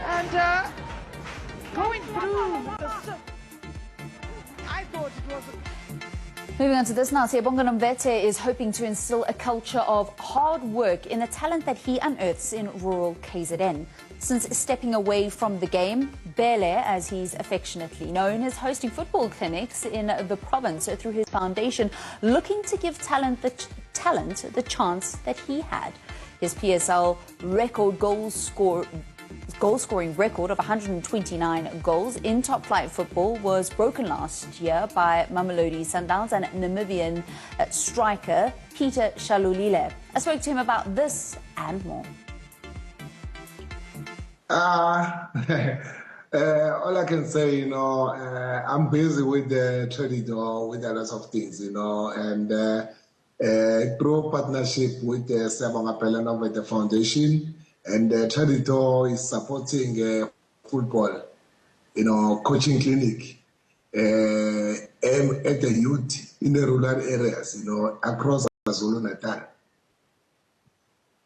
And going through the... I thought it was... Moving on to this now, Siyabonga Nomvethe is hoping to instill a culture of hard work in the talent that he unearths in rural KZN. Since stepping away from the game, Bhele, as he's affectionately known, is hosting football clinics in the province through his foundation, looking to give talent the chance that he had. His PSL record goal-scoring record of 129 goals in top-flight football was broken last year by Mamelodi Sundowns and Namibian striker Peter Shalulile. I spoke to him about this and more. All I can say, I'm busy with the trading with a lot of things, and through partnership with the Siyabonga Bhele Nomvethe Foundation, and Traditor is supporting football, coaching clinic at the youth in the rural areas, across KwaZulu-Natal.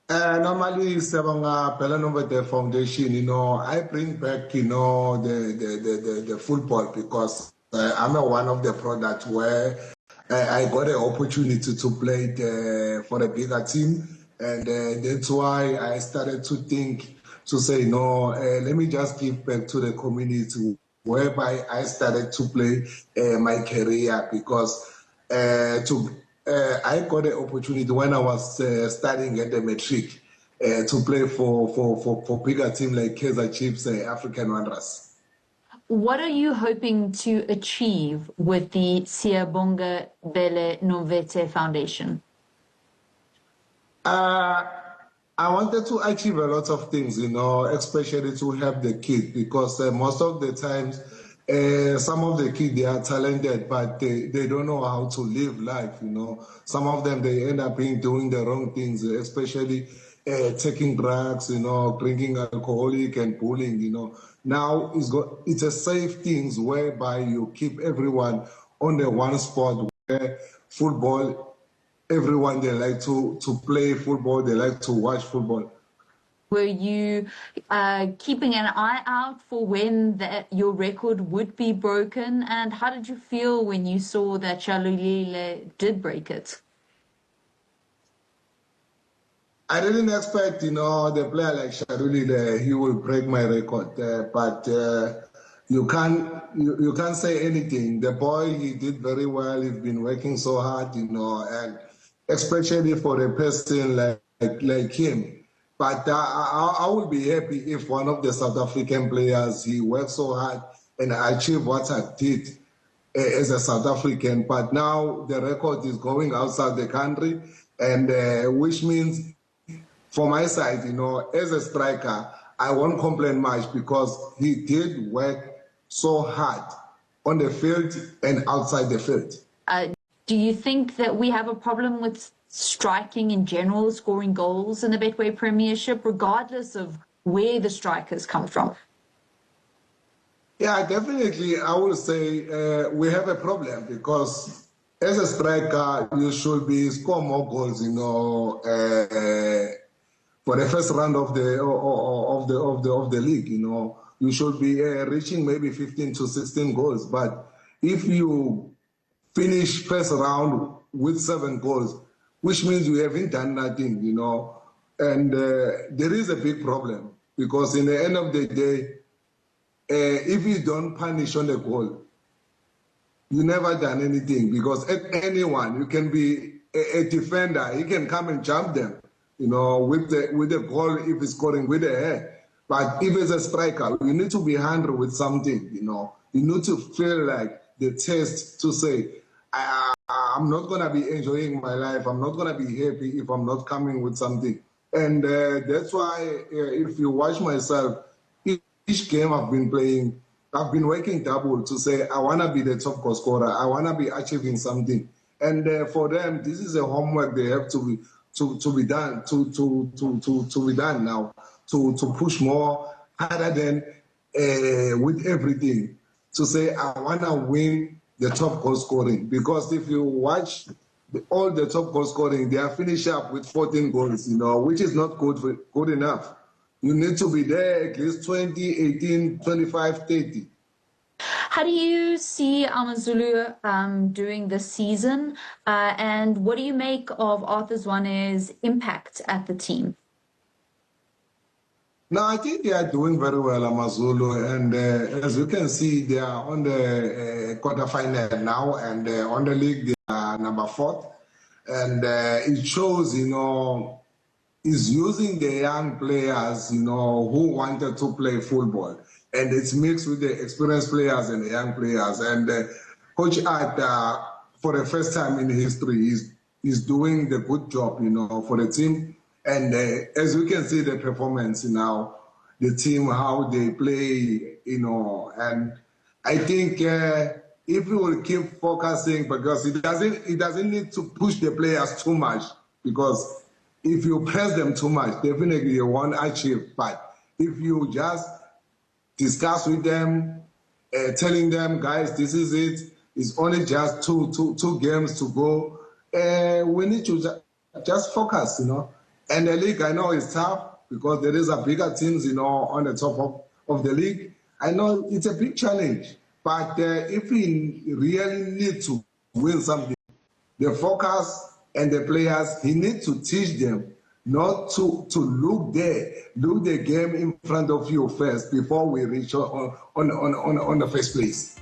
Normally, Siyabonga Bhele Nomvethe Foundation, I bring back, the football because I'm one of the products where I got an opportunity to play for a bigger team. And that's why I started to think, to say, no, let me just give back to the community, whereby I started to play my career because I got the opportunity when I was studying at the matric to play for bigger team like Kaizer Chiefs, African Wanderers. What are you hoping to achieve with the Siyabonga Bhele Nomvethe Foundation? I wanted to achieve a lot of things, especially to help the kids because most of the times some of the kids, they are talented, but they don't know how to live life, Some of them, they end up doing the wrong things, especially taking drugs, drinking alcoholic and bullying, Now it's a safe things whereby you keep everyone on the one spot where football, everyone, they like to play football, they like to watch football. Were you keeping an eye out for when your record would be broken? And how did you feel when you saw that Shalulile did break it? I didn't expect, the player like Shalulile, he will break my record. But you can't say anything. The boy, he did very well. He's been working so hard, and especially for a person like him. But I would be happy if one of the South African players, he worked so hard and achieved what I did as a South African. But now the record is going outside the country, and which means for my side, as a striker, I won't complain much because he did work so hard on the field and outside the field. Do you think that we have a problem with striking in general, scoring goals in the Betway Premiership, regardless of where the strikers come from? Yeah, definitely. I would say we have a problem because as a striker, you should score more goals, for the first round of the league, you should be reaching maybe 15 to 16 goals. But if you finish first round with 7 goals, which means you haven't done nothing, and there is a big problem because in the end of the day, if you don't punish on the goal, you never done anything because anyone, you can be a defender, he can come and jump them, with the ball if he's scoring with the head. But if it's a striker, you need to be handled with something, You need to feel like the test to say, I'm not going to be enjoying my life. I'm not going to be happy if I'm not coming with something. And that's why if you watch myself, each game I've been playing, I've been working double to say, I want to be the top goal scorer. I want to be achieving something. And for them, this is a homework they have to be done, to be done now, to push more harder than with everything, to say, I want to win the top goal scoring. Because if you watch all the top goal scoring, they are finished up with 14 goals, which is not good enough. You need to be there at least 20, 18, 25, 30. How do you see AmaZulu doing this season? And what do you make of Arthur Zwane's impact at the team? No, I think they are doing very well, AmaZulu, and as you can see, they are on the quarterfinal now, and on the league they are number 4, and it shows, is using the young players, who wanted to play football, and it's mixed with the experienced players and the young players, and Coach Art, for the first time in history, is doing the good job, for the team. And as we can see the performance now, the team, how they play, and I think if we will keep focusing, because it doesn't need to push the players too much, because if you press them too much, definitely you won't achieve. But if you just discuss with them, telling them, guys, this is it, it's only just two games to go, we need to just focus, And the league, I know it's tough because there is a bigger teams, on the top of the league. I know it's a big challenge, but if we really need to win something, the focus and the players, he needs to teach them not to look the game in front of you first before we reach on the first place.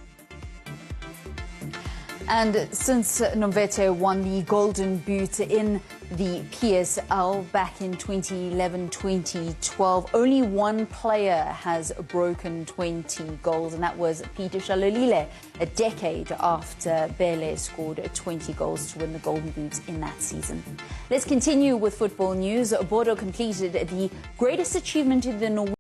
And since Nomvethe won the Golden Boot in the PSL back in 2011-2012, only one player has broken 20 goals, and that was Peter Shalolile, a decade after Bhele scored 20 goals to win the Golden Boot in that season. Let's continue with football news. Bodo completed the greatest achievement in the Norwegian